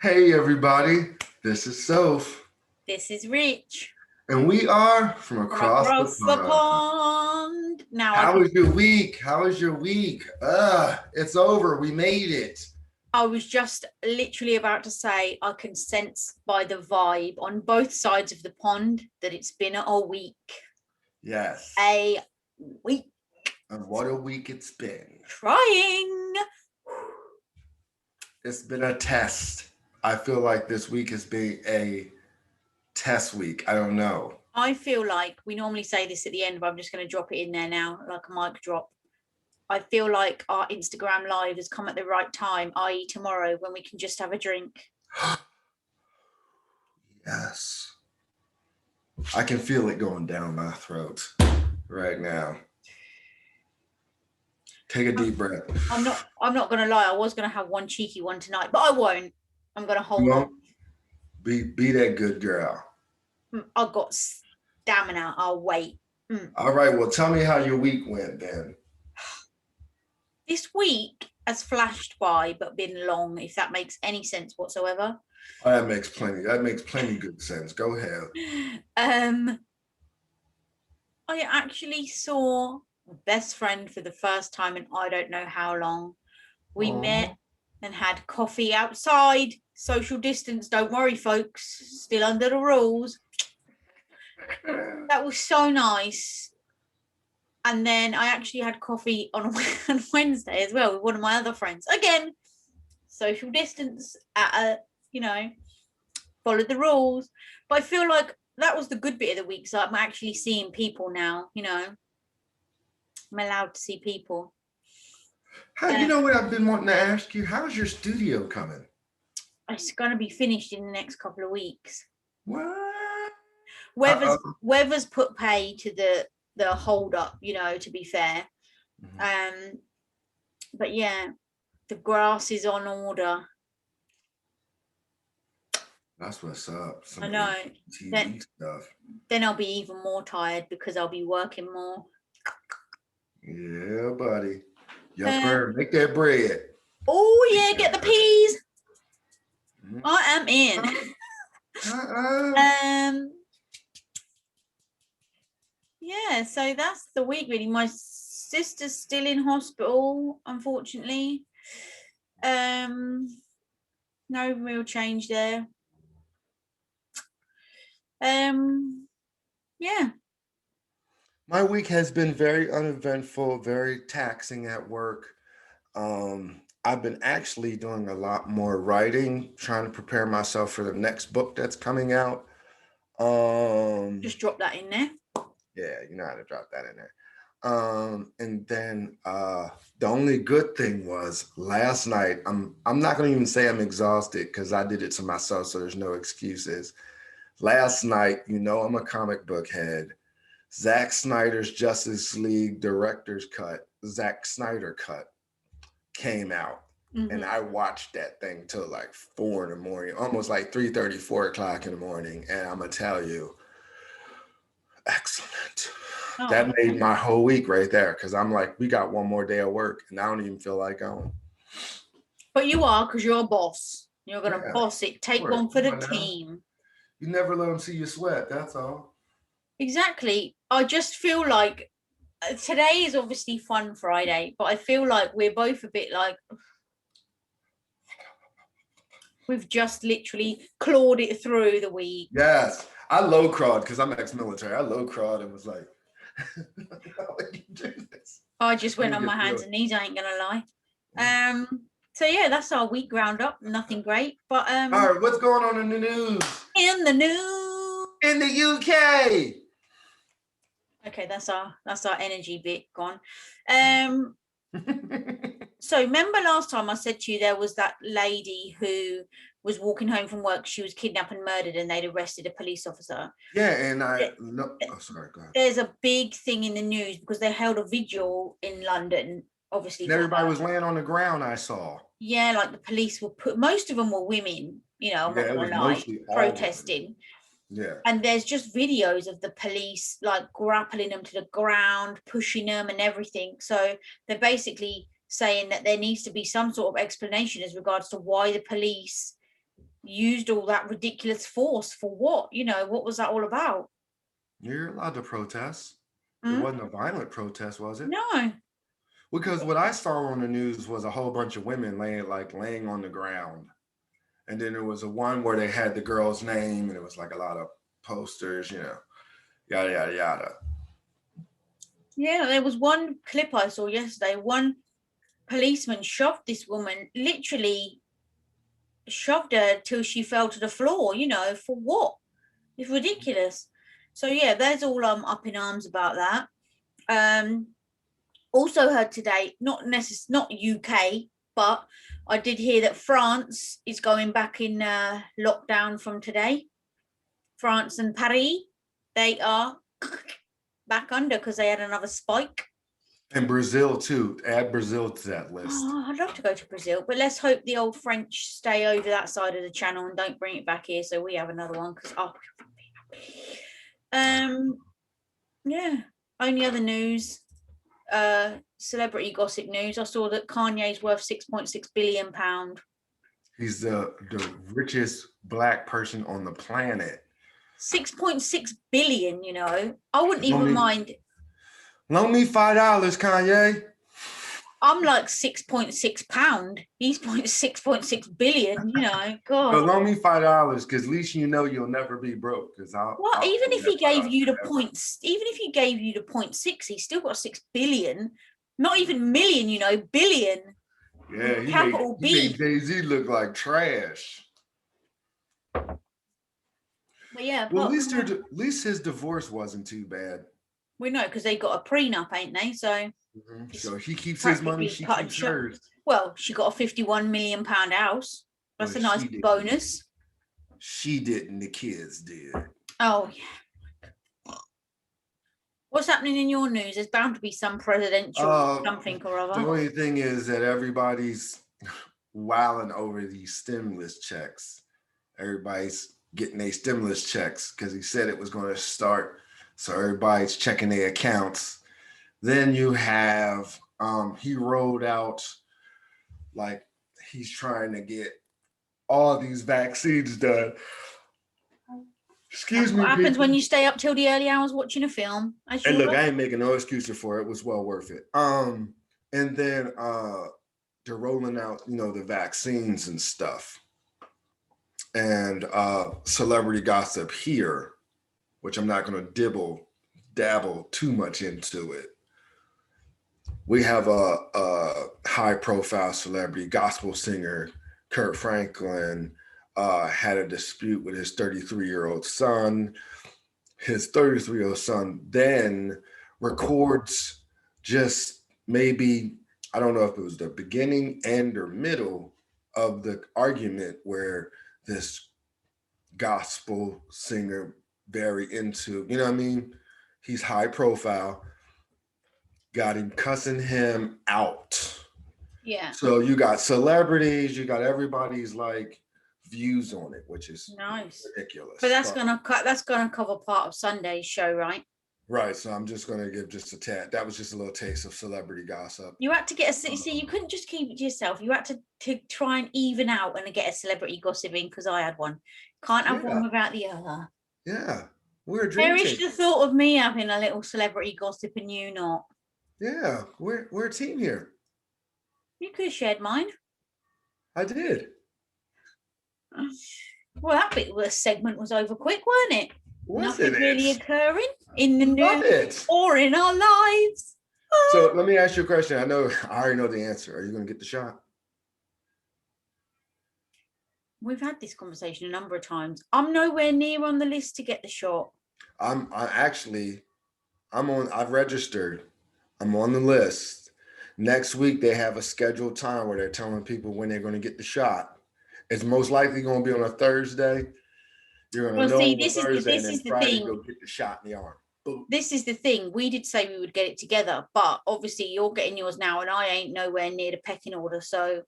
Hey everybody, this is Soph, This is Rich and we are from from across the across the pond. pond. Now I How can. was your week? How was your week? It's over. We made it. I was just literally about to say I can sense by the vibe on both sides of the pond that it's been a week. Yes. A week And what a week it's been. trying. It's been a test. I feel like this week has been a test week. I don't know. I feel like we normally say this at the end, but I'm just going to drop it in there now, like a mic drop. I feel like our Instagram live has come at the right time, i.e., tomorrow when we can just have a drink. Yes. I can feel it going down my throat right now. Take a deep breath. I'm not gonna lie, I was gonna have one cheeky one tonight, but I won't. I'm gonna You hold on. won't be that good girl. I've got stamina. I'll wait. All right. Well, tell me how your week went then. This week has flashed by but been long, if that makes any sense whatsoever. Oh, that makes plenty. That makes plenty good sense. Go ahead. um I actually saw my best friend for the first time in I don't know how long. We met Oh, and had coffee outside, social distance, don't worry folks, still under the rules. That was so nice. And then I actually had coffee on Wednesday as well with one of my other friends. Again, social distance at a, followed the rules. But I feel like that was the good bit of the week. So I'm actually seeing people now, I'm allowed to see people. you know what I've been wanting to ask you? How's your studio coming? It's going to be finished in the next couple of weeks. What? Weather's Uh-oh. weather's put pay to the hold up, to be fair. Mhm. Um, but yeah, the grass is on order. That's what's up. Some I of the know. TV Then stuff. then I'll be even more tired because I'll be working more. Yeah, buddy. Uh, Yupper, make that bread. oh Make yeah, that get the bread. peas. Mhm. I am in. Uh-uh. um, yeah, so that's the week really. My sister's still in hospital, unfortunately. Um, no real change there. Yeah. My week has been very uneventful, very taxing at work. I've been actually doing a lot more writing, trying to prepare myself for the next book that's coming out. Um, Just drop that in there. yeah, you know how to drop that in there. And then the only good thing was last night. I'm not gonna even say I'm exhausted because I did it to myself, so there's no excuses. Last night, I'm a comic book head. Zack Snyder's Justice League director's cut, Zack Snyder cut, came out. And Mm-hmm. I watched that thing till like 4 in the morning, almost like 3:30, 4 o'clock in the morning. And I'm gonna tell you, excellent. Oh, That made my whole week right there because I'm like, we got one more day of work and I don't even feel like going. but you are because you're a boss. You're gonna Yeah, boss it. of Take course. one for Come the on now. team. You never let them see you sweat. That's all. Exactly. I just feel like today is obviously Fun Friday, but I feel like we're both a bit like we've just literally clawed it through the week. Yes. I low crawled because I'm ex-military. I low crawled and was like, how would you do this? I just Let went me on get my through hands it. and knees. I ain't gonna lie. So yeah, that's our week roundup. Nothing great, but All right, what's going on in the news? in the news. In the UK. Okay, that's our energy bit gone. Um, so remember last time I said to you there was that lady who was walking home from work. She was kidnapped and murdered, and they'd arrested a police officer. Yeah, and I no. Oh, sorry. Go ahead. There's a big thing in the news because they held a vigil in London, obviously And for everybody her. was laying on the ground. I saw. Yeah, like the police were put. Most of them were women. I'm not Yeah, it gonna was lie, mostly all women. protesting. Yeah. And there's just videos of the police like grappling them to the ground, pushing them, and everything. So they're basically saying that there needs to be some sort of explanation as regards to why the police used all that ridiculous force for what? You know, what was that all about? You're allowed to protest. It Hmm? wasn't a violent protest, was it? No. Because what I saw on the news was a whole bunch of women laying on the ground. And then there was a one where they had the girl's name and it was like a lot of posters, yada yada yada. Yeah, there was one clip I saw yesterday. One policeman shoved this woman, literally shoved her till she fell to the floor, you know, for what? It's ridiculous. So yeah, there's all up in arms about that. Also heard today, not UK, but I did hear that France is going back in lockdown from today. France and Paris, they are back under because they had another spike. And Brazil too. Add Brazil to that list. Oh, I'd love to go to Brazil, but let's hope the old French stay over that side of the channel and don't bring it back here so we have another one. Because yeah. Only other news, celebrity gossip news. I saw that Kanye's worth £6.6 billion. He's the richest black person on the planet. 6.6 billion, you know. I wouldn't even mind. Loan me $5, Kanye. I'm like £6.6. He's 6.6 billion, you know. God. So loan me $5 because at least you know you'll never be broke. Because even if he gave you the points, even if he gave you the 0.6, he's still got 6 billion. Not even million, you know, billion. Yeah, capital B. He made Jay-Z look like trash. But yeah, well, at least his divorce wasn't too bad. We know because they got a prenup, ain't they? So, so he keeps his money, she keeps hers. Well, she got a £51 million house. That's a nice bonus. She didn't. The kids did. Oh yeah. What's happening in your news? There's bound to be some presidential something or other. The only thing is that everybody's wilding over these stimulus checks. Everybody's getting their stimulus checks because he said it was going to start. So everybody's checking their accounts. Then you have, he rolled out, like he's trying to get all these vaccines done. Excuse me. What happens when you stay up till the early hours watching a film? Hey, look, I ain't making no excuse for it. It was well worth it. And then they're rolling out, the vaccines and stuff. And celebrity gossip here, which I'm not going to dabble too much into it. We have a high-profile celebrity gospel singer, Kurt Franklin, had a dispute with his 33-year-old son. His 33-year-old son then records just maybe, I don't know if it was the beginning, end, or middle of the argument where this gospel singer very into, you know what I mean? He's high profile, got him cussing him out. Yeah. So you got celebrities, you got everybody's like views on it, which is nice, ridiculous. But that's gonna cover part of Sunday's show, right? Right. So I'm just gonna give just a tad. That was just a little taste of celebrity gossip. You had to get see, you couldn't just keep it to yourself. You had to try and even out and get a celebrity gossip in because I had one. Can't have one without the other. Yeah. We're a dream team. Perish the thought of me having a little celebrity gossip and you not. Yeah, we're a team here. You could have shared mine. I did. Well, that bit of the segment was over quick, weren't it? Wasn't Nothing really occurring in the news or in our lives. So let me ask you a question. I already know the answer. Are you going to get the shot? We've had this conversation a number of times. I'm nowhere near on the list to get the shot. I've registered. I'm on the list. Next week, they have a scheduled time where they're telling people when they're going to get the shot. It's most likely going to be on a Thursday. You're going to know on Thursday, and then Friday go get the shot in the arm. Boom. This is the thing. We did say we would get it together, but obviously you're getting yours now, and I ain't nowhere near the pecking order. So,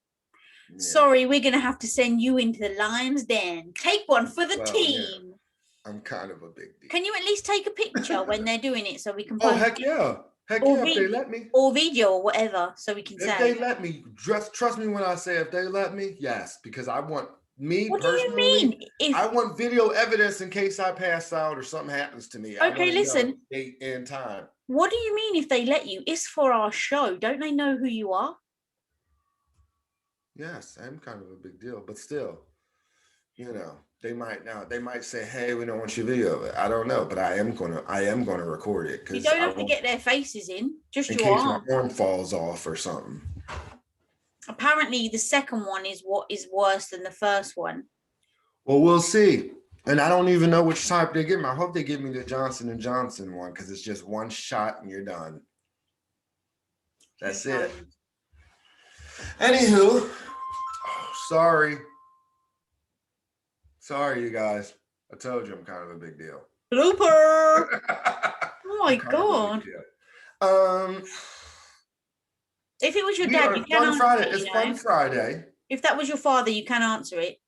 sorry, we're going to have to send you into the lion's den. Take one for the team. Yeah. I'm kind of a big deal. Can you at least take a picture when they're doing it so we can? Oh, heck yeah. Heck yeah, if they let me. Or video or whatever, so we can say. If they let me, trust me when I say if they let me, yes, because I want Me What do you personally, mean? If I want video evidence in case I pass out or something happens to me. I okay, want to know listen. date and time. What do you mean if they let you? It's for our show. Don't they know who you are? Yes, I'm kind of a big deal, but still, they might say, "Hey, we don't want your video of it." I don't know, but I am gonna record it You because don't I have to want get their faces in, just in your case my arm. arm falls off or something. Apparently, the second one is what is worse than the first one. Well, we'll see. And I don't even know which type they give me. I hope they give me the Johnson and Johnson one because it's just one shot and you're done. That's it. Anywho, sorry. Sorry, you guys. I told you I'm kind of a big deal. Blooper! Oh my I'm kind of a big god! deal. If it was your We dad, are you can Fun answer Friday. it. It's Fun Friday. If that was your father, you can answer it.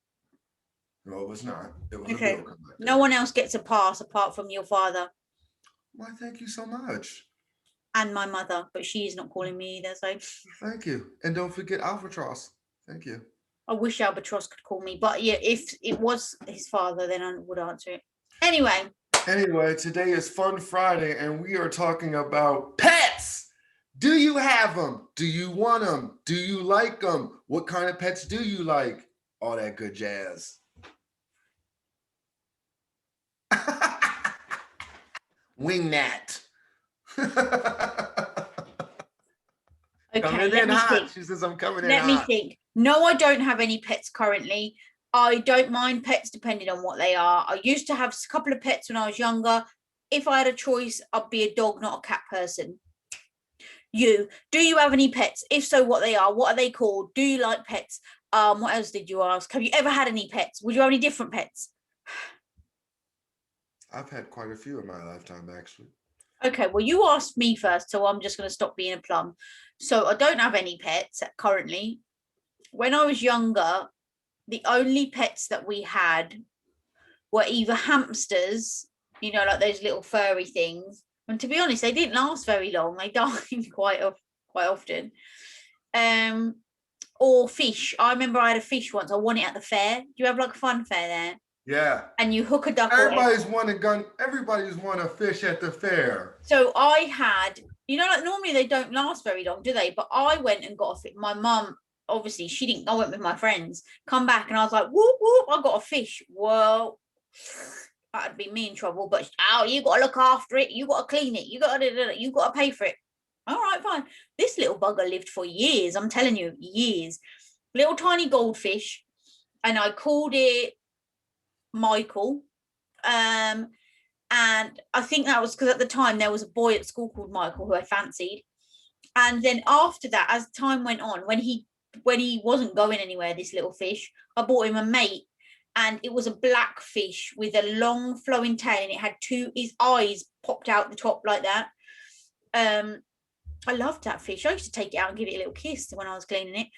No, it was not. It was Okay. a bill collector. No one else gets a pass apart from your father. Why, thank you so much. And my mother, but she's not calling me either. So thank you. And don't forget Albatross. Thank you. I wish Albatross could call me. But yeah, if it was his father, then I would answer it. Anyway, today is Fun Friday, and we are talking about pets. Do you have them? Do you want them? Do you like them? What kind of pets do you like? All that good jazz. Wingnat. okay, Coming in hot. She says I'm coming in hot. Let me think. No, I don't have any pets currently. I don't mind pets depending on what they are. I used to have a couple of pets when I was younger. If I had a choice, I'd be a dog, not a cat person. Do you have any pets? If so, what they are? What are they called? Do you like pets? What else did you ask? Have you ever had any pets? Would you have any different pets? I've had quite a few in my lifetime, actually. Okay, well, you asked me first, so I'm just going to stop being a plum. So I don't have any pets currently. When I was younger, the only pets that we had were either hamsters, like those little furry things. And to be honest, they didn't last very long. They died quite often. Or fish. I remember I had a fish once. I won it at the fair. Do you have like a fun fair there? Yeah. And you hook a duck. Everybody's won a fish at the fair. So I had, like normally they don't last very long, do they? But I went and got a fish. My mum, obviously, she didn't. I went with my friends. Come back and I was like, whoop whoop! I got a fish. Well, that'd be me in trouble. But you got to look after it. You got to clean it. You got to pay for it. All right, fine. This little bugger lived for years. I'm telling you, years. Little tiny goldfish, and I called it Michael. And I think that was because at the time there was a boy at school called Michael who I fancied. And then after that, as time went on, when he wasn't going anywhere, this little fish, I bought him a mate, and it was a black fish with a long flowing tail, and it had his eyes popped out the top like that. I loved that fish. I used to take it out and give it a little kiss when I was cleaning it.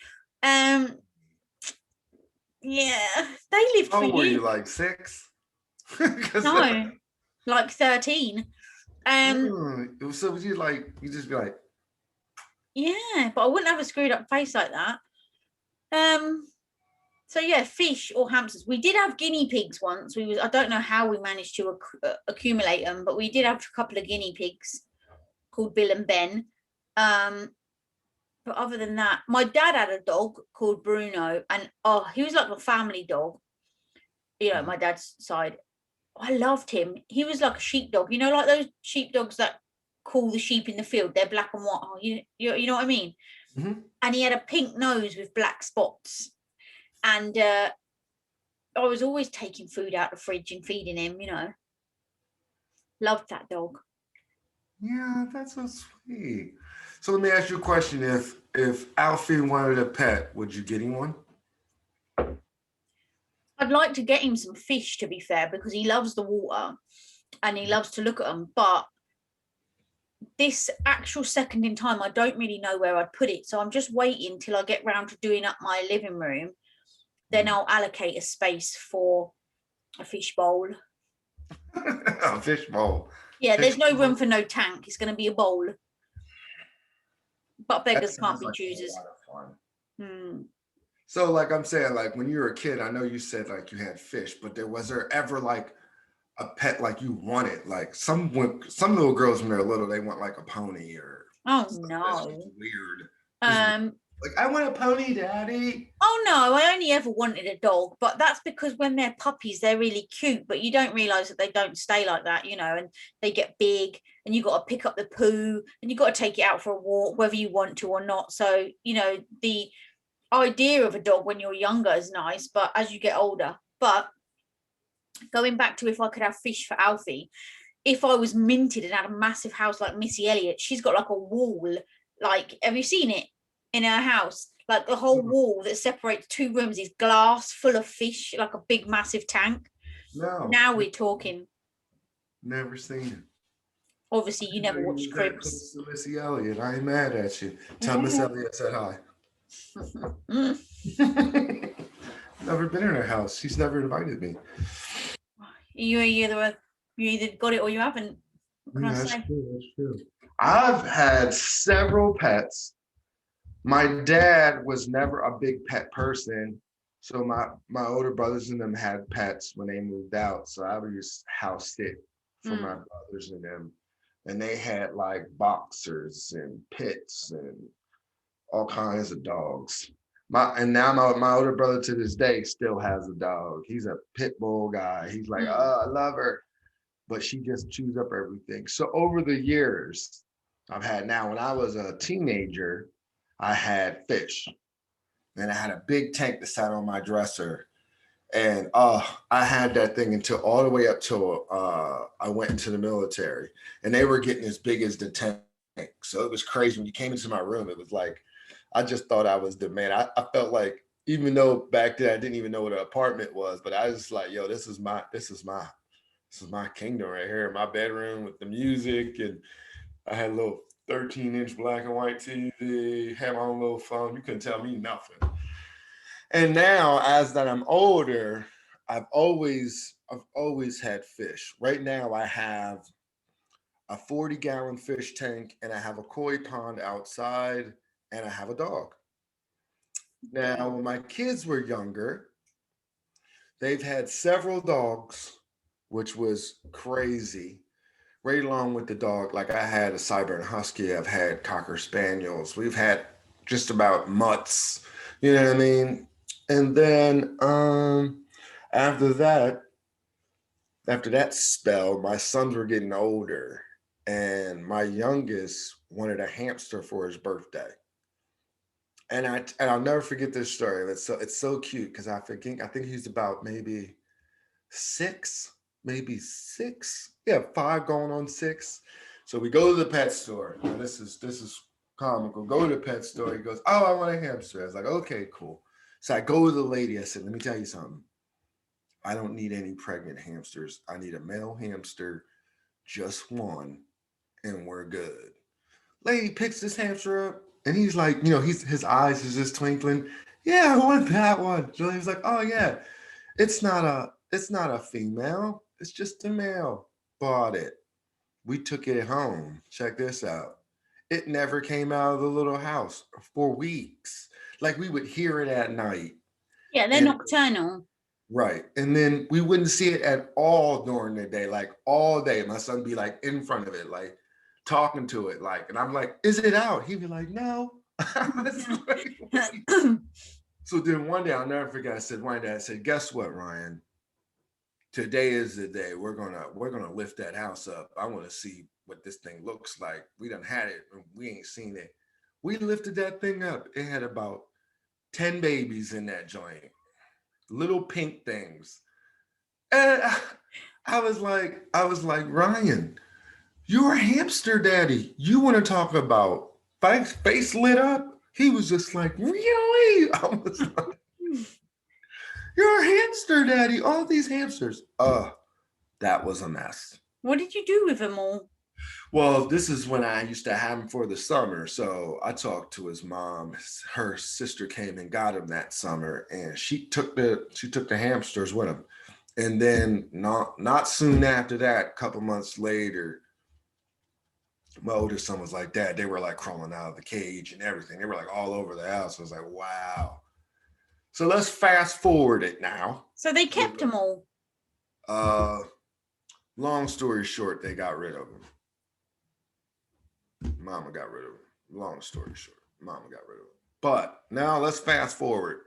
Yeah, they lived for years. How were you, like 6? No, like 13. So was you just be like, yeah, but I wouldn't have a screwed up face like that. So yeah, fish or hamsters. We did have guinea pigs once. I don't know how we managed to accumulate them, but we did have a couple of guinea pigs called Bill and Ben. But other than that, my dad had a dog called Bruno, and he was like a family dog. My dad's side. I loved him. He was like a sheepdog, like those sheepdogs that call the sheep in the field. They're black and white. Oh, you know what I mean? Mm-hmm. And he had a pink nose with black spots. And I was always taking food out of the fridge and feeding him, Loved that dog. Yeah, that's so sweet. So let me ask you a question. If Alfie wanted a pet, would you get him one? I'd like to get him some fish, to be fair, because he loves the water and he loves to look at them. But this actual second in time, I don't really know where I'd put it. So I'm just waiting till I get round to doing up my living room. Then I'll allocate a space for a fish bowl. A fish bowl. Yeah, there's no room for no tank. It's going to be a bowl. But beggars can't be choosers. So like I'm saying, like when you were a kid, I know you said like you had fish, but was there ever like a pet like you wanted? Like some little girls when they're little, they want like a pony or Oh stuff that's just no. weird. Just Um, like I want a pony, daddy. oh no, I only ever wanted a dog, but that's because when they're puppies, they're really cute, but you don't realize that they don't stay like that, and they get big and you got to pick up the poo and you got to take it out for a walk, whether you want to or not. So, the idea of a dog when you're younger is nice, but as you get older, but going back to if I could have fish for Alfie, if I was minted and had a massive house like Missy Elliott, she's got like a wall. Like, have you seen it in her house? Like the whole wall that separates two rooms is glass full of fish, like a big massive tank. No, Now we're talking. never seen it. Obviously, I you didn't know never you watched was that Cribs. close to Missy Elliott. I ain't mad at you. Tell Miss Yeah. Elliott said hi. Mm. Never been in her house. She's never invited me. You either got it or you haven't. What can I That's say? true. That's true. I've had several pets. My dad was never a big pet person. So my older brothers and them had pets when they moved out. So I would just house sit for my brothers and them. And they had like boxers and pits and all kinds of dogs. My older brother to this day still has a dog. He's a pit bull guy. He's like, oh, I love her, but she just chews up everything. So over the years, I've had now when I was a teenager, I had fish. And I had a big tank that sat on my dresser. And I had that thing until all the way up till I went into the military. And they were getting as big as the tank. So it was crazy. When you came into my room, it was like, I just thought I was the man. I felt like, even though back then I didn't even know what an apartment was, but I was like, yo, this is my kingdom right here, my bedroom with the music. And I had a little 13-inch black and white TV, had my own little phone. You couldn't tell me nothing. And now, as that I'm older, I've always had fish. Right now, I have a 40-gallon fish tank, and I have a koi pond outside, and I have a dog. Now, when my kids were younger, they've had several dogs, which was crazy. Right along with the dog, like I had a Siberian Husky, I've had Cocker Spaniels, we've had just about mutts, you know what I mean? And then after that, after that spell, my sons were getting older, and my youngest wanted a hamster for his birthday. And I'll never forget this story. It's so cute because I think he's about maybe six, maybe six. Yeah, five going on six. So we go to the pet store. Now this is comical. Go to the pet store. He goes, "Oh, I want a hamster." I was like, "Okay, cool." So I go to the lady. I said, "Let me tell you something. I don't need any pregnant hamsters. I need a male hamster, just one, and we're good." Lady picks this hamster up, and he's like, his eyes is just twinkling. Yeah, I want that one. So he's like, "Oh yeah, it's not a female. It's just a male." Bought it. We took it home. Check this out. It never came out of the little house for weeks. Like we would hear it at night. Yeah, they're And nocturnal. right. And then we wouldn't see it at all during the day, like all day. My son be like in front of it, like talking to it, like, and I'm like, "Is it out?" He'd be like, "No." I was like, "Wait." So then one day I'll never forget. I said, "Guess what, Ryan? Today is the day we're gonna lift that house up. I want to see what this thing looks like. We done had it and we ain't seen it." We lifted that thing up. It had about 10 babies in that joint, little pink things. And I was like, "Ryan, you're a hamster daddy. You want to talk about face lit up?" He was just like, "Really?" I was like, "You're a hamster daddy. All these hamsters." That was a mess. What did you do with them all? Well, this is when I used to have him for the summer. So I talked to his mom. Her sister came and got him that summer, and she took the hamsters with him. And then not soon after that, a couple months later, my oldest son was like, "Dad, they were like crawling out of the cage and everything. They were like all over the house." I was like, "Wow." So let's fast forward it now. So they kept them all. Long story short, they got rid of him. Mama got rid of him. Long story short, Mama got rid of him. But now let's fast forward.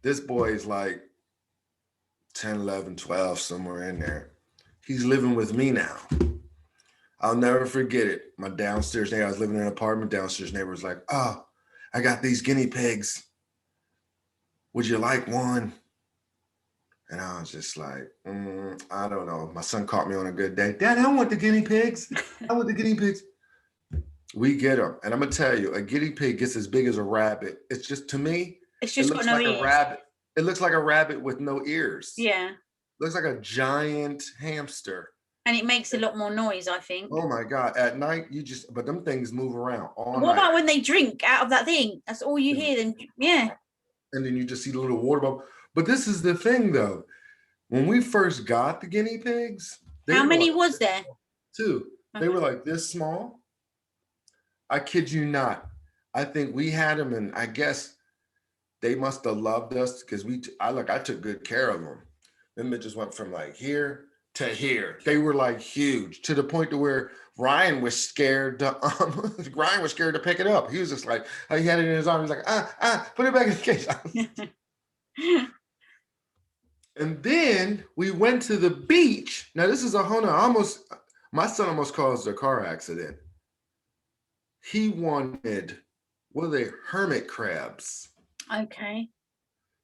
This boy is like 10, 11, 12, somewhere in there. He's living with me now. I'll never forget it. My downstairs neighbor, I was living in an apartment. Downstairs neighbor was like, "Oh, I got these guinea pigs. Would you like one?" And I was just like, I don't know. My son caught me on a good day. Dad, I want the guinea pigs. I want the guinea pigs. We get them. And I'm going to tell you, a guinea pig gets as big as a rabbit. It's just, to me, It's just got no ears. A rabbit. It looks like a rabbit with no ears. Yeah. Looks like a giant hamster. And it makes a lot more noise, I think. Oh my God. At night, but them things move around all night. What about when they drink out of that thing? That's all you hear them. Yeah. And then you just see the little water bubble. But this is the thing, though. When we first got the guinea pigs, how many was there? 2. They were like this small. I kid you not. I think we had them, and I guess they must have loved us because I took good care of them. Them bitches went from like here to here. They were like huge, to the point to where Ryan was scared to pick it up. He was just like, he had it in his arm. He's like, put it back in the case. And then we went to the beach. Now this is a whole my son almost caused a car accident. He wanted, what are they? Hermit crabs. Okay.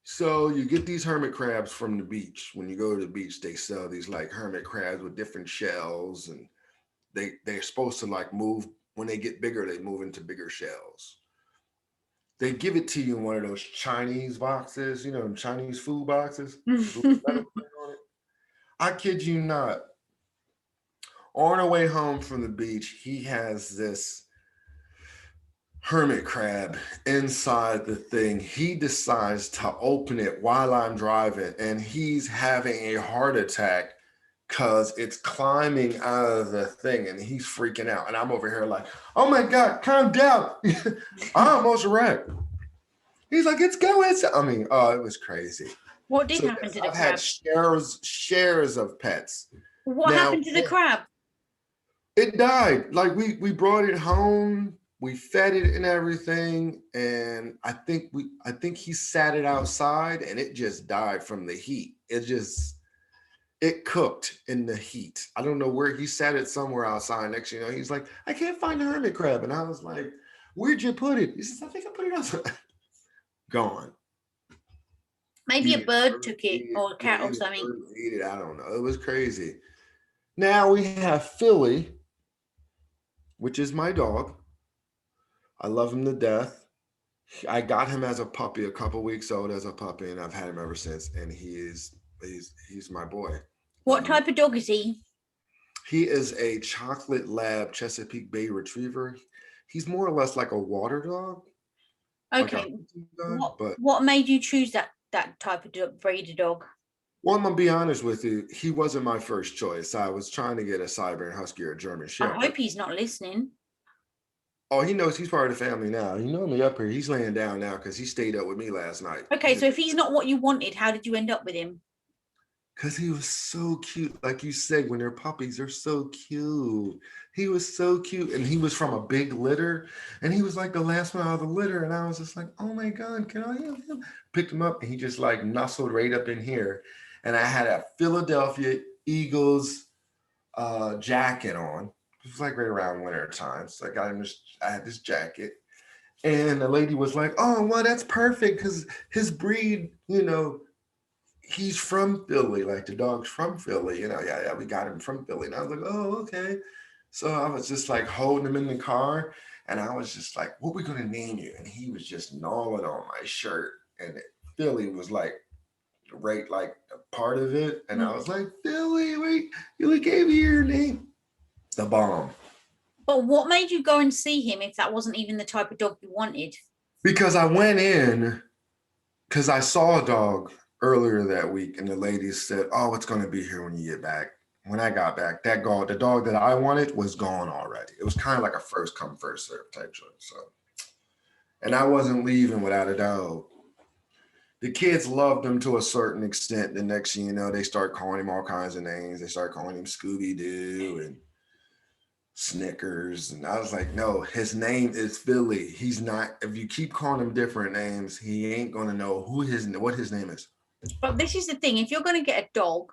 So you get these hermit crabs from the beach. When you go to the beach, they sell these like hermit crabs with different shells, and they're supposed to like move. When they get bigger, they move into bigger shells. They give it to you in one of those Chinese boxes, Chinese food boxes. I kid you not. On our way home from the beach, he has this hermit crab inside the thing. He decides to open it while I'm driving, and he's having a heart attack because it's climbing out of the thing, and he's freaking out. And I'm over here like, oh my God, calm down. I almost wrecked. He's like, it's going. I mean, it was crazy. What did happen to the crab? I've had shares of pets. What happened to the crab? It died. Like we brought it home, we fed it and everything, and I think he sat it outside, and it just died from the heat. It cooked in the heat. I don't know where he sat it, somewhere outside. Next thing you know, he's like, I can't find the hermit crab. And I was like, where'd you put it? He says, I think I put it outside. Gone. Maybe a bird took it, or a cat or something. Eat it. I don't know. It was crazy. Now we have Philly, which is my dog. I love him to death. I got him as a puppy, a couple weeks old as a puppy, and I've had him ever since. And he's my boy. What type of dog is he? He is a chocolate lab Chesapeake Bay Retriever. He's more or less like a water dog. Okay. What made you choose that type of breed of dog? Well, I'm going to be honest with you. He wasn't my first choice. I was trying to get a Siberian Husky or a German Shepherd. I hope he's not listening. Oh, he knows he's part of the family now. You know me up here. He's laying down now because he stayed up with me last night. Okay, so if he's not what you wanted, how did you end up with him? Because he was so cute. Like you said, when they're puppies, they're so cute. He was so cute. And he was from a big litter. And he was like the last one out of the litter. And I was just like, oh my God, can I have him? Picked him up, and he just like nestled right up in here. And I had a Philadelphia Eagles jacket on. It was like right around winter time. So I had this jacket. And the lady was like, oh, well, that's perfect because his breed, he's from Philly, like the dog's from Philly, yeah, we got him from Philly. And I was like, oh, okay. So I was just like holding him in the car, and I was just like, what are we going to name you? And he was just gnawing on my shirt, and Philly was like, right, like a part of it. And I was like, Philly, wait, you gave me your name. The bomb. But what made you go and see him if that wasn't even the type of dog you wanted? Because I went in, because I saw a dog earlier that week, and the lady said, oh, it's going to be here when you get back. When I got back, the dog that I wanted was gone already. It was kind of like a first come, first serve type joint. So, and I wasn't leaving without a dog. the kids loved him to a certain extent. The next thing you know, they start calling him all kinds of names. They start calling him Scooby Doo and Snickers. And I was like, no, his name is Philly. He's not, if you keep calling him different names, he ain't gonna know what his name is. But this is the thing, if you're going to get a dog,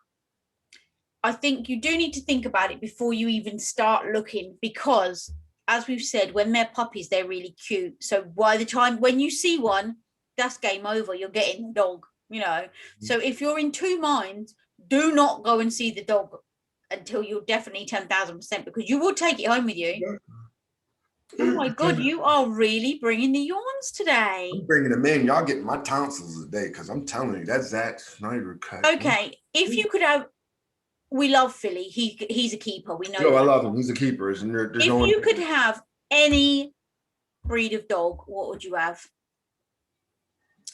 I think you do need to think about it before you even start looking, because as we've said, when they're puppies, they're really cute. So by the time when you see one, that's game over. You're getting the dog, you know. So if you're in two minds, do not go and see the dog until you're definitely 10,000%, because you will take it home with you. Oh my God, you are really bringing the yawns today. I'm bringing them in. Y'all getting my tonsils today, because I'm telling you, that's not even cut. Okay, if you could have, we love Philly. He's a keeper. We know. Yo, I love him. He's a keeper. If you could have any breed of dog, what would you have?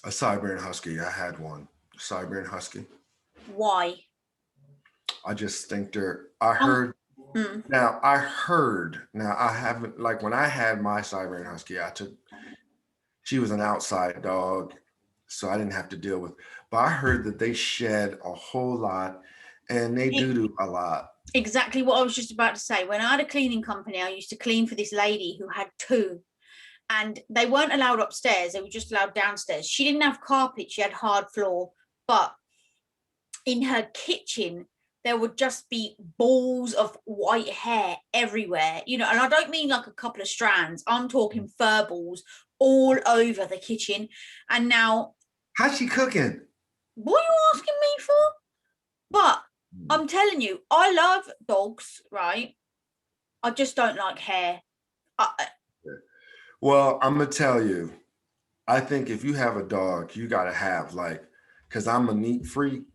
A Siberian Husky. I had one. Siberian Husky. Why? I just think I heard. Now I haven't, like, when I had my Siberian Husky, she was an outside dog, so I didn't have to deal with, but I heard that they shed a whole lot and they do a lot. Exactly what I was just about to say. When I had a cleaning company, I used to clean for this lady who had two, and they weren't allowed upstairs. They were just allowed downstairs. She didn't have carpet. She had hard floor, but in her kitchen, there would just be balls of white hair everywhere, you know, and I don't mean like a couple of strands. I'm talking fur balls all over the kitchen. And now, how's she cooking? What are you asking me for? But I'm telling you, I love dogs, right? I just don't like hair. Well, I'm gonna tell you, I think if you have a dog, you gotta have, like, because I'm a neat freak.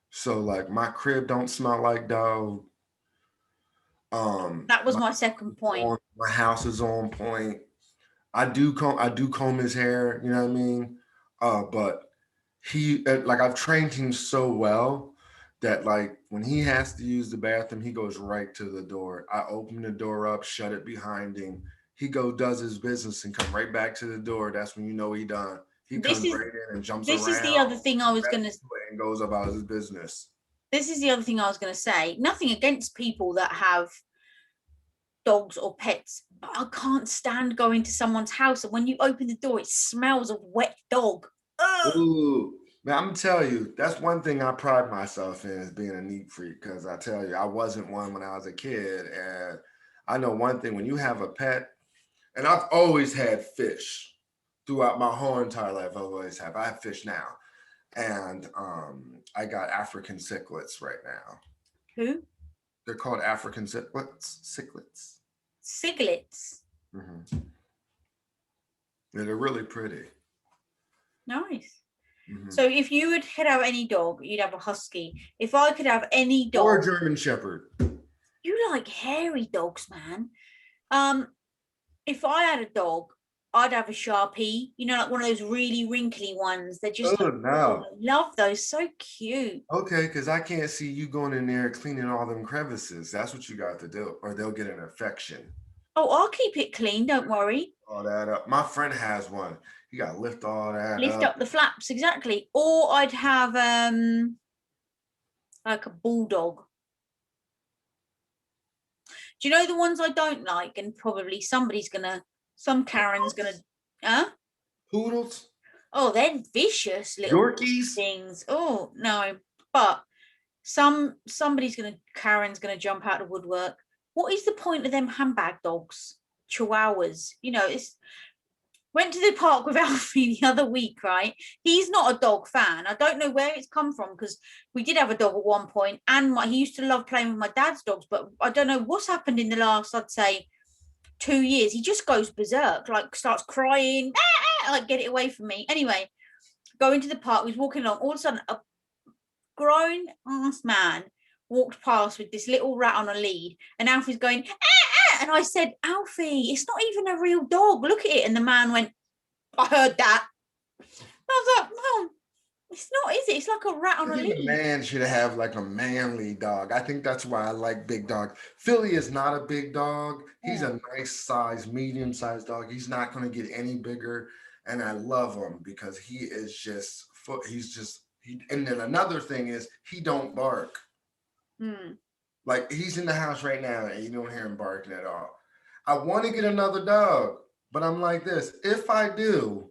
So, like, my crib don't smell like dog. That was my second point. My house is on point. I do comb his hair, you know what I mean? But he, like, I've trained him so well that, like, when he has to use the bathroom, he goes right to the door. I open the door up, shut it behind him. He does his business and come right back to the door. That's when you know he done. He comes right in and jumps around. This is the other thing I was going to say. And goes about his business. This is the other thing I was going to say. Nothing against people that have dogs or pets, but I can't stand going to someone's house and when you open the door, it smells of wet dog. Ugh. Ooh, man, I'm gonna tell you, that's one thing I pride myself in, is being a neat freak. Because I tell you, I wasn't one when I was a kid, and I know one thing: when you have a pet, and I've always had fish throughout my whole entire life. I have fish now, and I got African cichlids right now. Who? They're called African cichlids. Cichlids. Mm-hmm. Yeah, they're really pretty. Nice. Mm-hmm. So if you would have any dog, you'd have a husky. If I could have any dog, or a German Shepherd. You like hairy dogs, man. If I had a dog, I'd have a Sharpie, you know, like one of those really wrinkly ones. They're just no. I love those, so cute. Okay, because I can't see you going in there cleaning all them crevices. That's what you got to do, or they'll get an infection. Oh, I'll keep it clean, don't worry. All that up. My friend has one. You got to lift all that lift up the flaps, exactly. Or I'd have like a bulldog. Do you know the ones I don't like? And probably some Karen's gonna, huh? Poodles? Oh, they're vicious little Yorkies things. Oh no, but Karen's gonna jump out of woodwork. What is the point of them handbag dogs? Chihuahuas, you know. Went to the park with Alfie the other week, right? He's not a dog fan. I don't know where it's come from, because we did have a dog at one point, and he used to love playing with my dad's dogs, but I don't know what's happened in the last, I'd say, 2 years. He just goes berserk, like starts crying, like, get it away from me. Anyway, going to the park, we was walking along, all of a sudden a grown ass man walked past with this little rat on a lead, and Alfie's going, and I said, Alfie, it's not even a real dog, look at it. And the man went, I heard that. I was like, no, it's not, is it? It's like a rat on a lead. A man should have like a manly dog. I think that's why I like big dogs. Philly is not a big dog. He's a nice size, medium-sized dog. He's not going to get any bigger. and I love him because he is just and then another thing is he don't bark. Mm. Like he's in the house right now and you don't hear him barking at all. I want to get another dog, but I'm like this. If I do,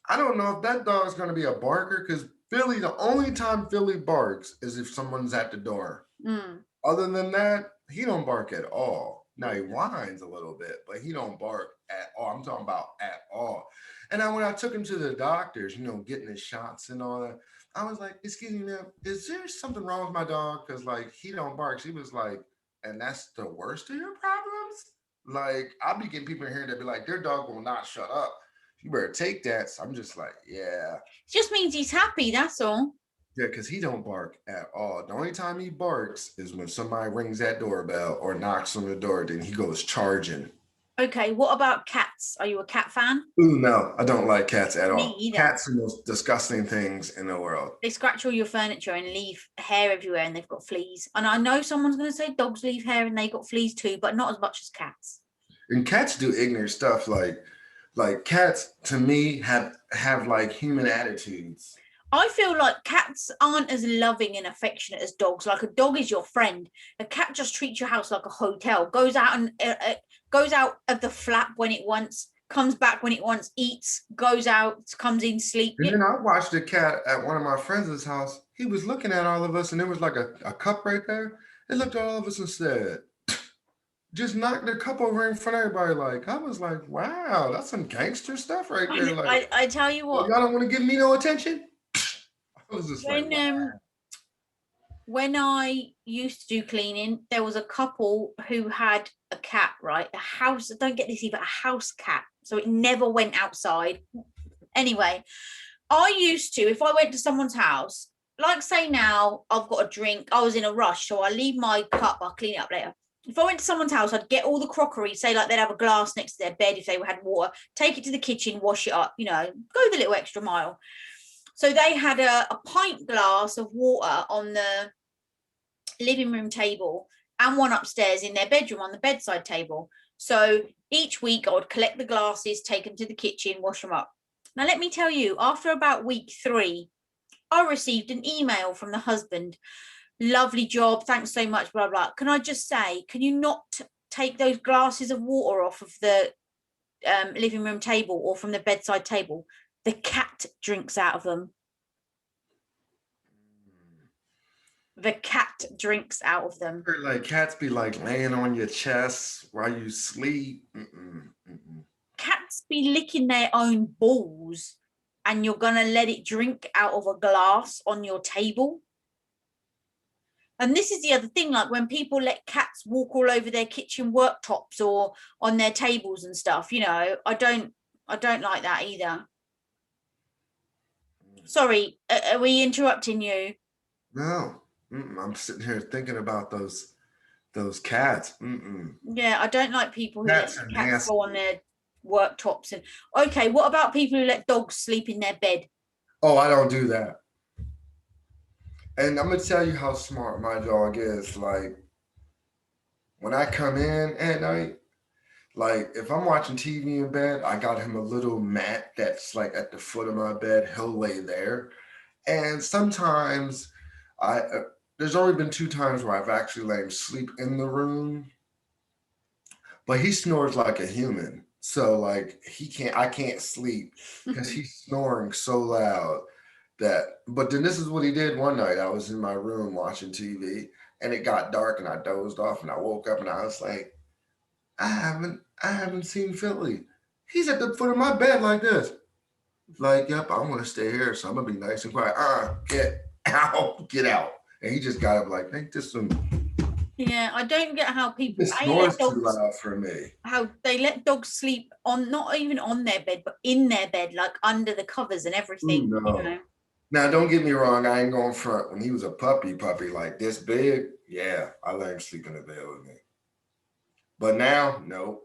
I don't know if that dog's going to be a barker because Philly, the only time Philly barks is if someone's at the door. Mm. Other than that, he don't bark at all. Now he whines a little bit, but he don't bark at all. I'm talking about at all. And then when I took him to the doctors, getting his shots and all that, I was like, "Excuse me, ma'am, is there something wrong with my dog? Because like he don't bark." She was like, "And that's the worst of your problems." Like I be getting people in here that be like, "Their dog will not shut up. You better take that." So I'm just like, "Yeah." It just means he's happy, that's all. Yeah, because he don't bark at all. The only time he barks is when somebody rings that doorbell or knocks on the door. Then he goes charging. Okay, what about cats? Are you a cat fan? Ooh, no, I don't like cats at Me all. either. Cats are the most disgusting things in the world. They scratch all your furniture and leave hair everywhere, and they've got fleas. And I know someone's going to say dogs leave hair and they got fleas too, but not as much as cats. And cats do ignorant stuff. Like cats to me have like human attitudes. I feel like cats aren't as loving and affectionate as dogs. Like a dog is your friend. A cat just treats your house like a hotel. Goes out and goes out of the flap when it wants, comes back when it wants, eats, goes out, comes in, sleep. And then I watched a cat at one of my friends' house. He was looking at all of us, and there was like a cup right there. He looked at all of us and said, just knocked the cup over in front of everybody. Like I was like, wow, that's some gangster stuff right there. Like, I tell you oh, what, y'all don't want to give me no attention. I was just like, when wow. when I used to do cleaning, there was a couple who had a cat, right? A house, don't get this either, a house cat. So it never went outside. Anyway, I used to, if I went to someone's house, like say now, I've got a drink, I was in a rush, so I leave my cup, I'll clean it up later. If I went to someone's house, I'd get all the crockery, say like they'd have a glass next to their bed if they had water, take it to the kitchen, wash it up, go the little extra mile. So they had a pint glass of water on the living room table and one upstairs in their bedroom on the bedside table. So each week I would collect the glasses, take them to the kitchen, wash them up. Now, let me tell you, after about week 3, I received an email from the husband. Lovely job. Thanks so much, blah, blah. Can I just say, can you not take those glasses of water off of the living room table or from the bedside table? The cat drinks out of them. The cat drinks out of them. Like cats be like laying on your chest while you sleep. Cats be licking their own balls, and you're gonna let it drink out of a glass on your table. And this is the other thing, like when people let cats walk all over their kitchen worktops or on their tables and stuff, I don't like that either. Sorry, are we interrupting you? No, I'm sitting here thinking about those cats. Yeah, I don't like people who Cats let are cats nasty. go on their worktops. And okay, what about people who let dogs sleep in their bed? Oh, I don't do that. And I'm gonna tell you how smart my dog is. Like when I come in at night, like if I'm watching TV in bed, I got him a little mat that's like at the foot of my bed. He'll lay there, and sometimes I there's only been 2 times where I've actually let him sleep in the room, but he snores like a human. So like I can't sleep because he's snoring so loud that. But then this is what he did one night. I was in my room watching TV, and it got dark, and I dozed off, and I woke up, and I was like, I haven't seen Philly. He's at the foot of my bed like this. Like, yep, I want to stay here, so I'm gonna be nice and quiet. Get out, get out. And he just got up like, ain't this some Yeah, I don't get how people this snores too loud for me. how they let dogs sleep on, not even on their bed, but in their bed, like under the covers and everything. Ooh, no. Now, don't get me wrong. I ain't going front. When he was a puppy like this big, yeah, I let him sleep in the bed with me. But now, no.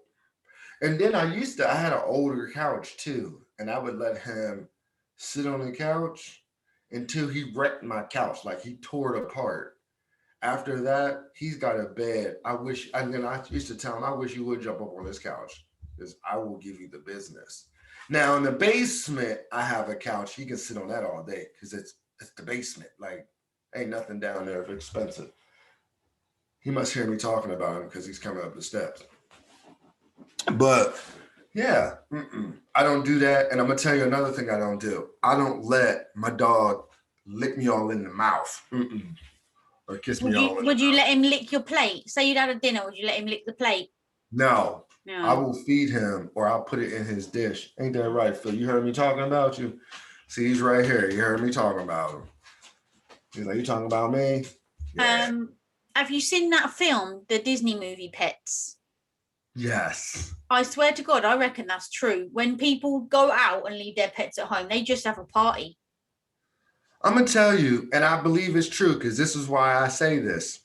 And then I had an older couch too, and I would let him sit on the couch until he wrecked my couch, like he tore it apart. After that, he's got a bed. And then I used to tell him, I wish you would jump up on this couch because I will give you the business. Now in the basement, I have a couch. He can sit on that all day because it's the basement. Like, ain't nothing down there expensive. He must hear me talking about him because he's coming up the steps. But yeah, I don't do that. And I'm gonna tell you another thing I don't do. I don't let my dog lick me all in the mouth, or kiss me all in the Would you mouth. let him lick your plate? Say you'd had a dinner, would you let him lick the plate? No, I No. will feed him or I'll put it in his dish. Ain't that right, Phil? You heard me talking about you. See, he's right here. You heard me talking about him. He's like, you talking about me? Yeah. Have you seen that film, the Disney movie Pets? Yes. I swear to God, I reckon that's true. When people go out and leave their pets at home, they just have a party. I'm gonna tell you, and I believe it's true because this is why I say this.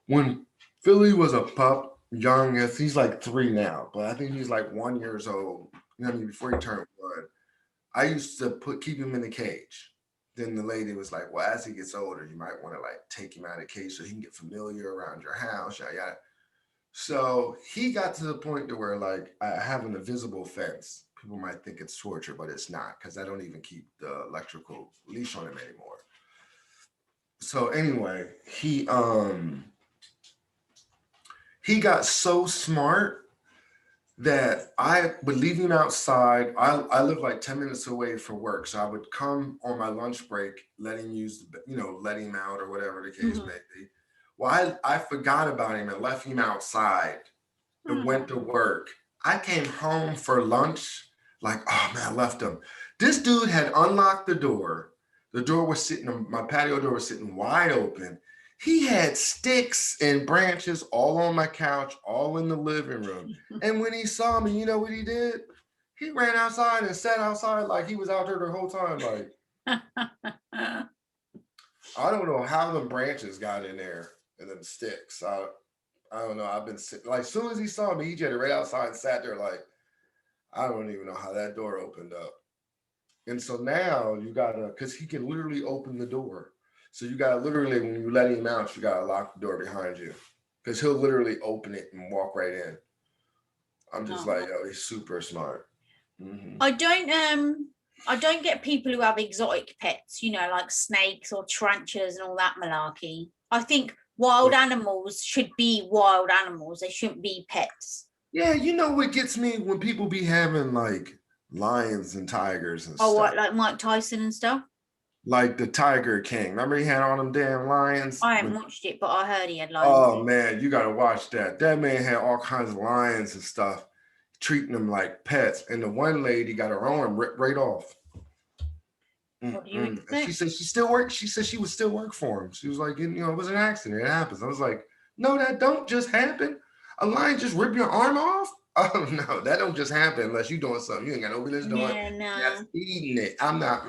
When Philly was a pup, young, he's like 3 now, but I think he's like 1 year old. You know what I mean? Before he turned 1, I used to keep him in the cage. Then the lady was like, "Well, as he gets older, you might want to like take him out of the cage so he can get familiar around your house, yada yada." So he got to the point to where like I have an invisible fence. People might think it's torture, but it's not because I don't even keep the electrical leash on him anymore. So anyway, he got so smart that I would leave him outside. I live like 10 minutes away from work. So I would come on my lunch break, let him use, let him out or whatever the case may be. Well, I forgot about him and left him outside and went to work. I came home for lunch, like, oh man, I left him. This dude had unlocked the door. The door was sitting, my patio door was sitting wide open. He had sticks and branches all on my couch, all in the living room. And when he saw me, you know what he did? He ran outside and sat outside like he was out there the whole time. Like, I don't know how the branches got in there and them sticks. I don't know. I've been like, as soon as he saw me, he jetted right outside and sat there like, I don't even know how that door opened up. And so now you gotta, because he can literally open the door. So you gotta literally, when you let him out, you gotta lock the door behind you, because he'll literally open it and walk right in. I'm just like, oh, he's super smart. Mm-hmm. I don't get people who have exotic pets, like snakes or tarantulas and all that malarkey. I think wild animals should be wild animals. They shouldn't be pets. Yeah, you know what gets me when people be having like lions and tigers and stuff. What, like Mike Tyson and stuff? Like the Tiger King. Remember he had all them damn lions? I haven't watched it, but I heard he had lions. Oh man, you gotta watch that. That man had all kinds of lions and stuff, treating them like pets. And the one lady got her arm ripped right off. What do you expect? And she said she still worked. She said she would still work for him. She was like, it was an accident. It happens. I was like, no, that don't just happen. A lion just rip your arm off? Oh no, that don't just happen unless you're doing something you ain't got no business doing. Yeah, no. That's eating it. I'm not.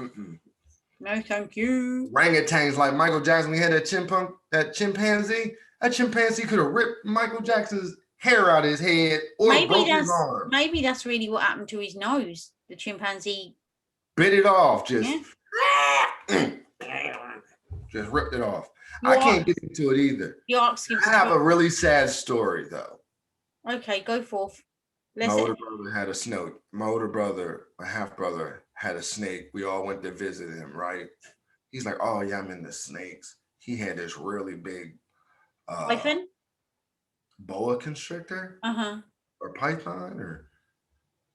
No, thank you. Orangutans like Michael Jackson. We had that chimpanzee. That chimpanzee could have ripped Michael Jackson's hair out of his head or broke his arm. Maybe that's really what happened to his nose. The chimpanzee bit it off. Just ripped it off. I can't get into it either. I have a really sad story though. Okay, go forth. My older brother had a snake. My older brother, my half brother, had a snake. We all went to visit him, right? He's like, oh yeah, I'm into snakes. He had this really big boa constrictor, or python, or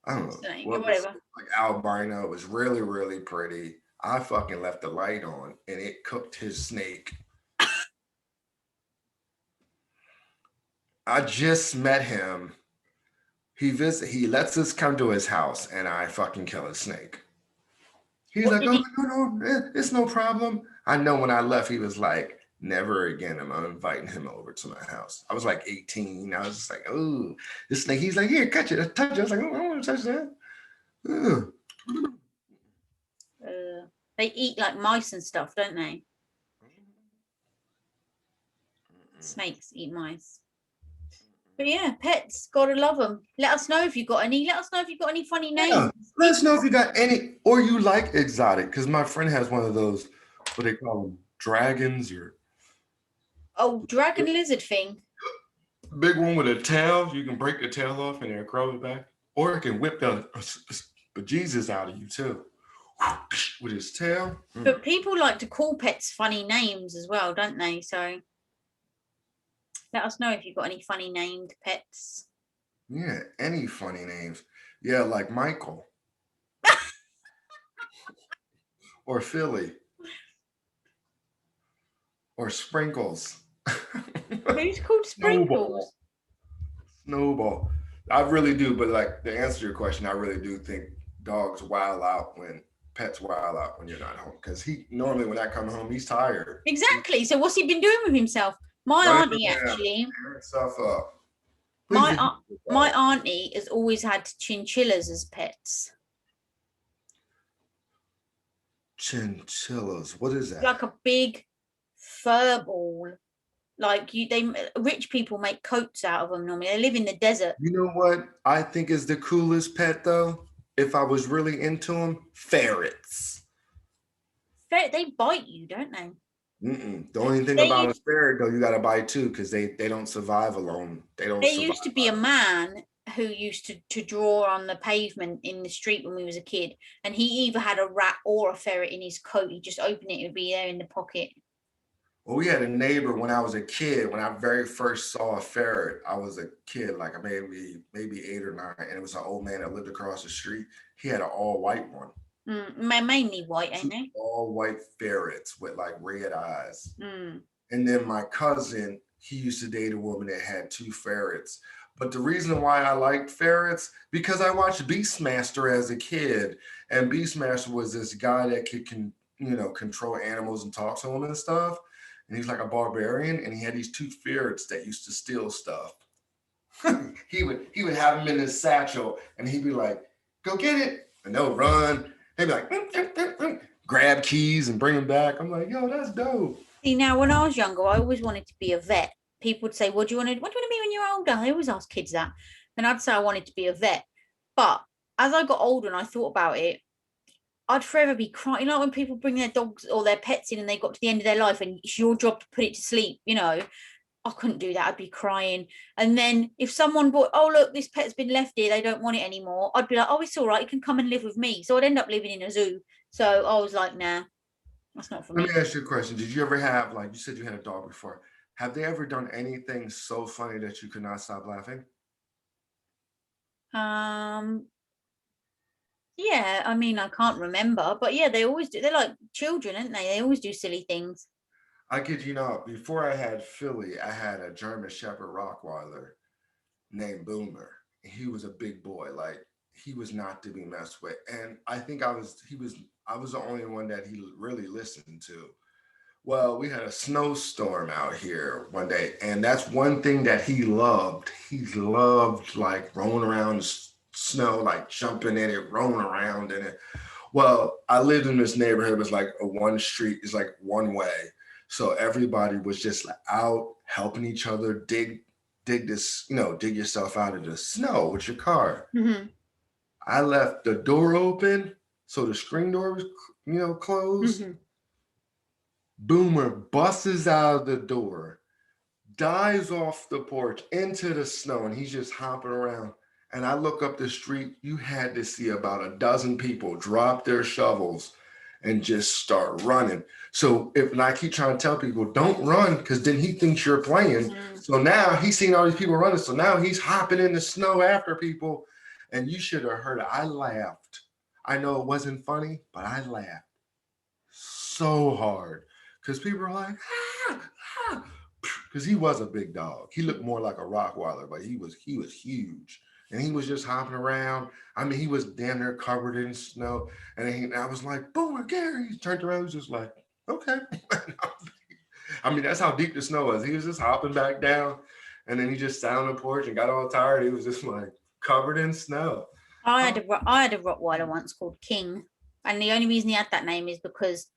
I don't know, whatever. Like albino. It was really, really pretty. I fucking left the light on, and it cooked his snake. I just met him. He lets us come to his house, and I fucking kill his snake. He's like, oh, no, it's no problem. I know when I left, he was like, never again am I inviting him over to my house. I was like 18. I was just like, oh, this snake. He's like, here, touch it. Touch it. I was like, oh, I don't want to touch that. They eat like mice and stuff, don't they? Snakes eat mice. But yeah, pets, gotta love them. Let us know if you got any. Let us know if you got any funny names. Yeah, let us know if you got any, or you like exotic, because my friend has one of those, what they call them, dragons or. Oh, dragon lizard thing. Big one with a tail. You can break the tail off and then grow it back, or it can whip the But Jesus out of you too. With his tail. But people like to call pets funny names as well, don't they? So let us know if you've got any funny named pets. Yeah, any funny names. Yeah, like Michael or Philly or Sprinkles. Who's called Snowball. Sprinkles? Snowball. I really do, but like to answer your question, I really do think dogs wild out when pets wild out when you're not home. Because he normally when I come home, he's tired. Exactly. So what's he been doing with himself? My Running auntie around, actually, tearing stuff up. Please my be aunt, my auntie has always had chinchillas as pets. Chinchillas. What is that? Like a big fur ball. Like rich people make coats out of them normally. They live in the desert. You know what I think is the coolest pet though? If I was really into them, ferrets. They bite you, don't they? The only thing about a ferret though, you got to buy two because they don't survive alone. They don't There survive. used to be a man who used to draw on the pavement in the street when we was a kid, and he either had a rat or a ferret in his coat. He'd just open it, it would be there in the pocket. Well, we had a neighbor when I was a kid. When I very first saw a ferret, I was a kid, like maybe 8 or 9, and it was an old man that lived across the street. He had an all white one. Mainly white, ain't they? All white ferrets with like red eyes. Mm. And then my cousin, he used to date a woman that had 2 ferrets. But the reason why I liked ferrets, because I watched Beastmaster as a kid, and Beastmaster was this guy that could control animals and talk to them and stuff. And he's like a barbarian, and he had these 2 ferrets that used to steal stuff. he would have them in his satchel, and he'd be like, "Go get it," and they'll run. They'd be like, grab keys and bring them back. I'm like, "Yo, that's dope." See, now when I was younger, I always wanted to be a vet. People would say, what do you want to be when you're older? They always ask kids that. And I'd say I wanted to be a vet. But as I got older and I thought about it, I'd forever be crying. You know, when people bring their dogs or their pets in and they got to the end of their life and it's your job to put it to sleep, I couldn't do that. I'd be crying. And then if someone bought, oh, look, this pet's been left here, they don't want it anymore, I'd be like, oh, it's all right. You can come and live with me. So I'd end up living in a zoo. So I was like, nah, that's not for me. Let me ask you a question. Did you ever have, like you said you had a dog before, have they ever done anything so funny that you could not stop laughing? Yeah, I mean, I can't remember, but yeah, they always do. They're like children, aren't they? They always do silly things. I kid you not, before I had Philly, I had a German Shepherd Rottweiler named Boomer. He was a big boy, like he was not to be messed with. And I think I was the only one that he really listened to. Well, we had a snowstorm out here one day, and that's one thing that he loved. He loved like rolling around the snow, like jumping in it, rolling around in it. Well, I lived in this neighborhood. It was like a one street, it's like one way. So everybody was just like out helping each other dig this, dig yourself out of the snow with your car. Mm-hmm. I left the door open, so the screen door was, closed. Mm-hmm. Boomer busts out of the door, dives off the porch into the snow, and he's just hopping around. And I look up the street, you had to see about a dozen people drop their shovels and just start running. So and I keep trying to tell people, don't run, because then he thinks you're playing. Mm-hmm. So now he's seen all these people running. So now he's hopping in the snow after people. And you should have heard it. I laughed. I know it wasn't funny, but I laughed so hard. Because people are like, because he was a big dog. He looked more like a Rottweiler, but he was huge. And he was just hopping around. I mean, he was damn near covered in snow. And I was like, Boomer, Gary. He turned around, he was just like, okay. I mean, that's how deep the snow was. He was just hopping back down. And then he just sat on the porch and got all tired. He was just like covered in snow. I had a Rottweiler once called King. And the only reason he had that name is because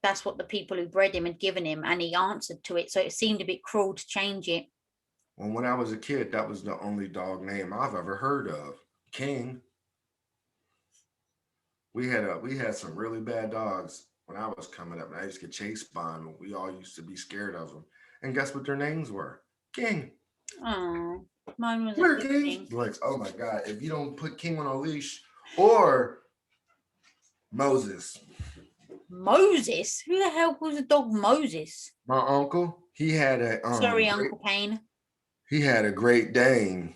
that's what the people who bred him had given him, and he answered to it. So it seemed a bit cruel to change it. Well, when I was a kid, that was the only dog name I've ever heard of. King. We had some really bad dogs when I was coming up, and I used to get chased by them. We all used to be scared of them. And guess what their names were? King. Oh, mine was King. Like, oh my God, if you don't put King on a leash, or Moses. Moses? Who the hell calls a dog Moses? My uncle, he had a Sorry, Uncle Kane. he had a Great Dane,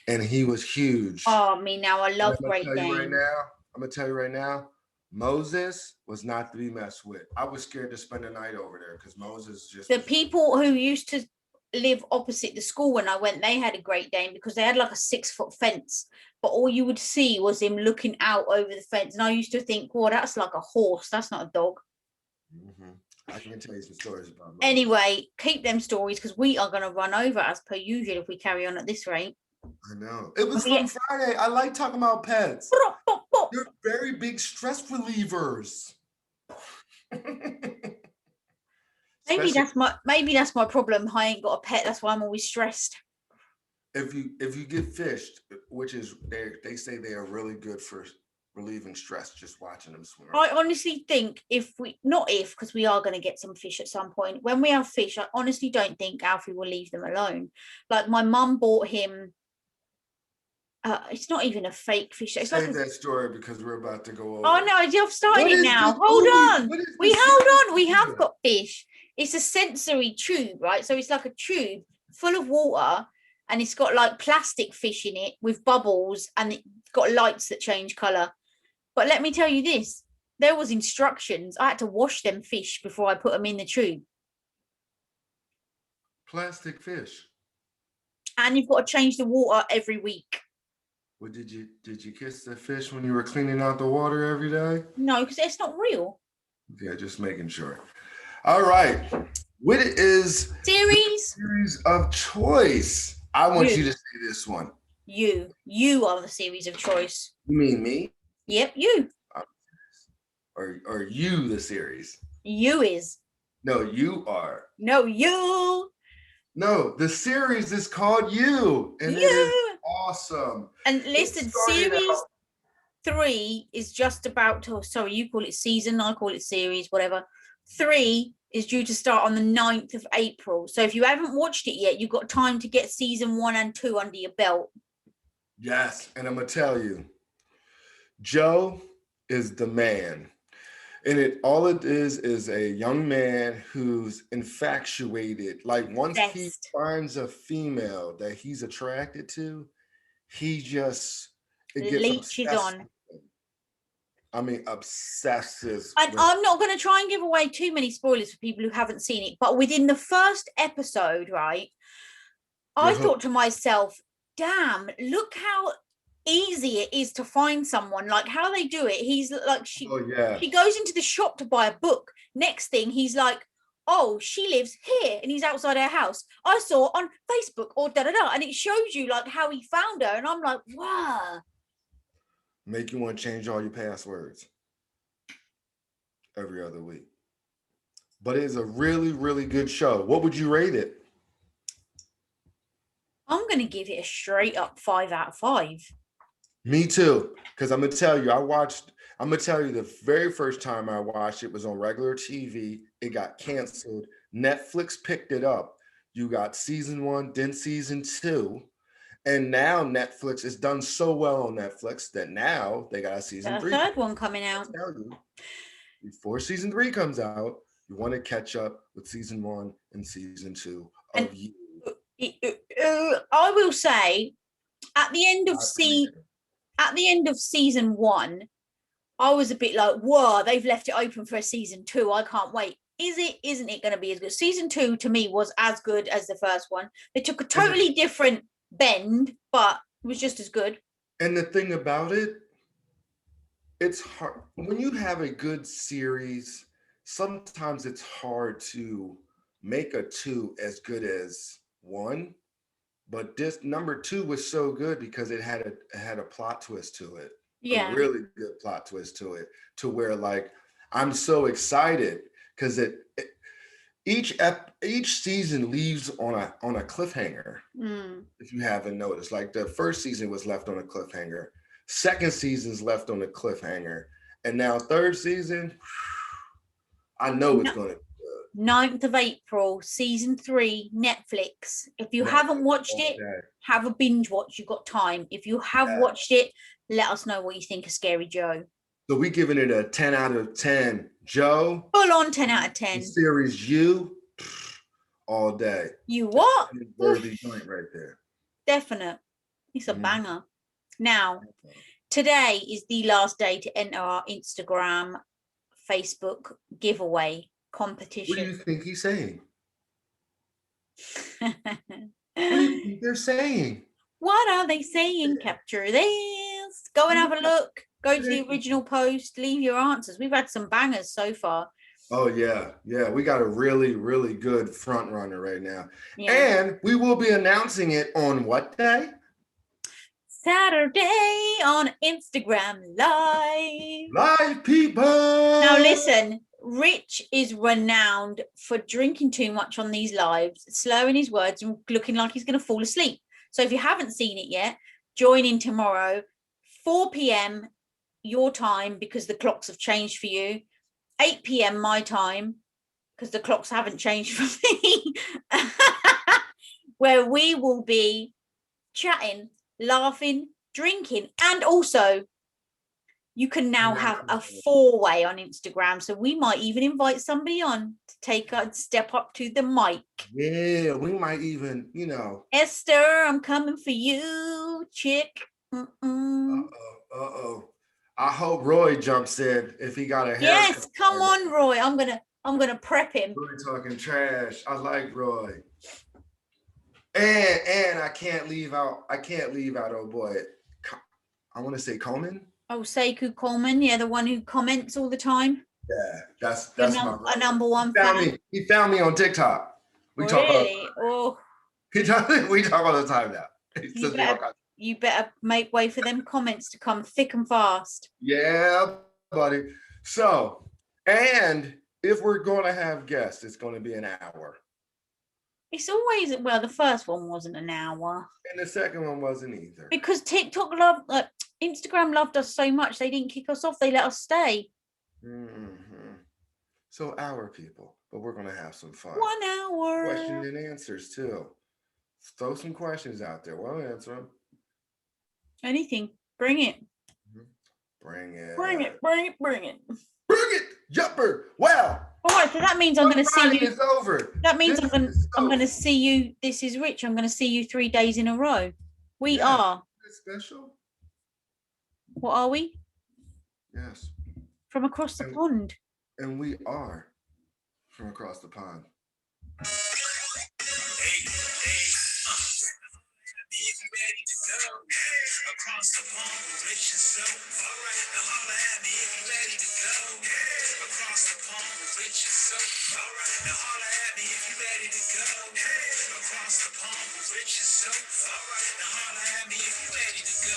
and he was huge. Oh, me now. I love Great I'm Dane. gonna tell you right now, Moses was not to be messed with. I was scared to spend the night over there because Moses just. The people who used to live opposite the school when I went, they had a Great Dane because they had like a 6-foot fence, but all you would see was him looking out over the fence. And I used to think, well, that's like a horse. That's not a dog. Mm-hmm. I can tell you some stories about Moses. Anyway, keep them stories because we are going to run over as per usual if we carry on at this rate. I know. It was Fun Friday. I like talking about pets. They're very big stress relievers. Maybe that's my problem. I ain't got a pet. That's why I'm always stressed. If you get fished, which is they say they are really good for relieving stress, just watching them swim. I honestly think because we are going to get some fish at some point. When we have fish, I honestly don't think Alfie will leave them alone. Like my mum bought him. It's not even a fake fish. It's Save that story because we're about to go over. Oh no, I've started it now. Hold on. We have got fish. It's a sensory tube, right? So it's like a tube full of water, and it's got like plastic fish in it with bubbles, and it's got lights that change colour. But let me tell you this: there was instructions. I had to wash them fish before I put them in the tube. Plastic fish. And you've got to change the water every week. Well, did you kiss the fish when you were cleaning out the water every day? No, because it's not real. Yeah, just making sure. All right. What is series of choice? I want you to say this one. You are the series of choice. You mean me? Yep, you. Or you the series? You is. No, you are. No, you. No, the series is called You. And it is awesome. And listen, series 3 is just about to, sorry, you call it season, I call it series, whatever. 3 is due to start on the 9th of April. So if you haven't watched it yet, you've got time to get season 1 and 2 under your belt. Yes, and I'm going to tell you, Joe is the man. And all it is a young man who's infatuated. Like once he finds a female that he's attracted to, he just leeches on. I mean, obsessive. And I'm not going to try and give away too many spoilers for people who haven't seen it, but within the first episode, right, I thought to myself, damn, look how easy it is to find someone. Like how they do it. He's like, she goes into the shop to buy a book. Next thing, he's like, oh, she lives here, and he's outside her house. I saw on Facebook or da-da-da, and it shows you like how he found her, and I'm like, wow. Make you want to change all your passwords every other week. But it's a really, really good show. What would you rate it? I'm going to give it a straight up 5 out of 5. Me too. Because I'm going to tell you, the very first time I watched it was on regular TV. It got canceled. Netflix picked it up. You got season 1, then season 2. And now Netflix is done so well on Netflix that now they got a season 3. Third one coming out. I tell you, before season 3 comes out, you want to catch up with season 1 and season 2 of You. I will say, at the end of season 1, I was a bit like, whoa, they've left it open for a season 2. I can't wait. Isn't it going to be as good? Season 2 to me was as good as the first one. They took a totally different bend, but it was just as good. And the thing about it, it's hard when you have a good series. Sometimes it's hard to make a 2 as good as 1, but this number 2 was so good because it had a plot twist to it. A really good plot twist to it, to where like I'm so excited because each season leaves on a cliffhanger. If you haven't noticed, like the first season was left on a cliffhanger, second season's left on a cliffhanger, and now third season, I know it's going to be good. 9th of April, season 3, Netflix. If you haven't watched it, have a binge watch. You've got time. If you have watched it, let us know what you think of Scary Joe. So we giving it a 10 out of 10. Joe, Full on 10 out of the 10. series you all day. You what? Worthy joint right there. Definite. It's a Mhm. banger. Now, today is the last day to enter our Instagram, Facebook giveaway What do you competition. think he's saying? What do you think they're saying? What are they saying? Capture this. Go and have a look. Go to the original post. Leave your answers. We've had some bangers so far. Oh, yeah. Yeah. We got a really, really good front runner right now. Yeah. And we will be announcing it on what day? Saturday on Instagram Live. Live, people. Now listen, Rich is renowned for drinking too much on these lives, slurring his words and looking like he's going to fall asleep. So if you haven't seen it yet, join in tomorrow, 4 p.m. your time, because the clocks have changed for you, 8 p.m. my time, because the clocks haven't changed for me, where we will be chatting, laughing, drinking, and also you can now have a 4-way on Instagram. So we might even invite somebody on to take a step up to the mic. Yeah, we might even, Esther, I'm coming for you, chick. Uh-oh. I hope Roy jumps in if he got a haircut. Yes, come on, Roy. I'm gonna prep him. Roy talking trash. I like Roy. And I can't leave out, oh boy. I want to say Coleman. Oh, Sekou Coleman, yeah, the one who comments all the time. Yeah, that's a number one fan. He found me on TikTok. We talk all the time now. You better make way for them comments to come thick and fast. Yeah, buddy. So, and if we're going to have guests, it's going to be an hour. It's always, well, the first one wasn't an hour. And the second one wasn't either. Because Instagram loved us so much, they didn't kick us off. They let us stay. Mm-hmm. So hour, people. But we're going to have some fun. 1 hour. Question and answers, too. Throw some questions out there. We'll answer them. Anything. Bring it. Bring it. Bring it. Bring it. Bring it. Bring it, Jumper. Well. All right, so that means I'm going to see you. It's over. That means I'm going to see you. This is Rich. I'm going to see you 3 days in a row. We are. Special. What are we? Yes. From across the pond. And we are from across the pond. Ready to go across the pond with Rich and so. All right, now holla at me if you're ready to go across the pond with Rich and so. All right, now holla at me if you're ready to go across the pond with Rich and so. All right, now holla at me if you're ready to go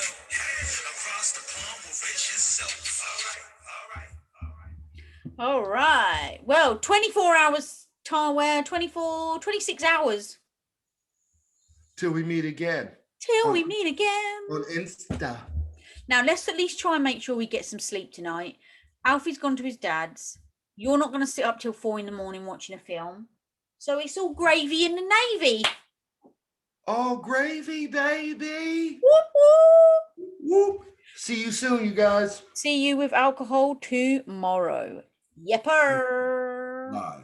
across the pond with Rich and so. All right. Well, 24 hours, 26 hours. Till we meet again. We meet again. On Insta. Now, let's at least try and make sure we get some sleep tonight. Alfie's gone to his dad's. You're not going to sit up till 4 a.m. watching a film. So it's all gravy in the Navy. All gravy, baby. Whoop, whoop. Whoop. See you soon, you guys. See you with alcohol tomorrow. Yepper. Bye.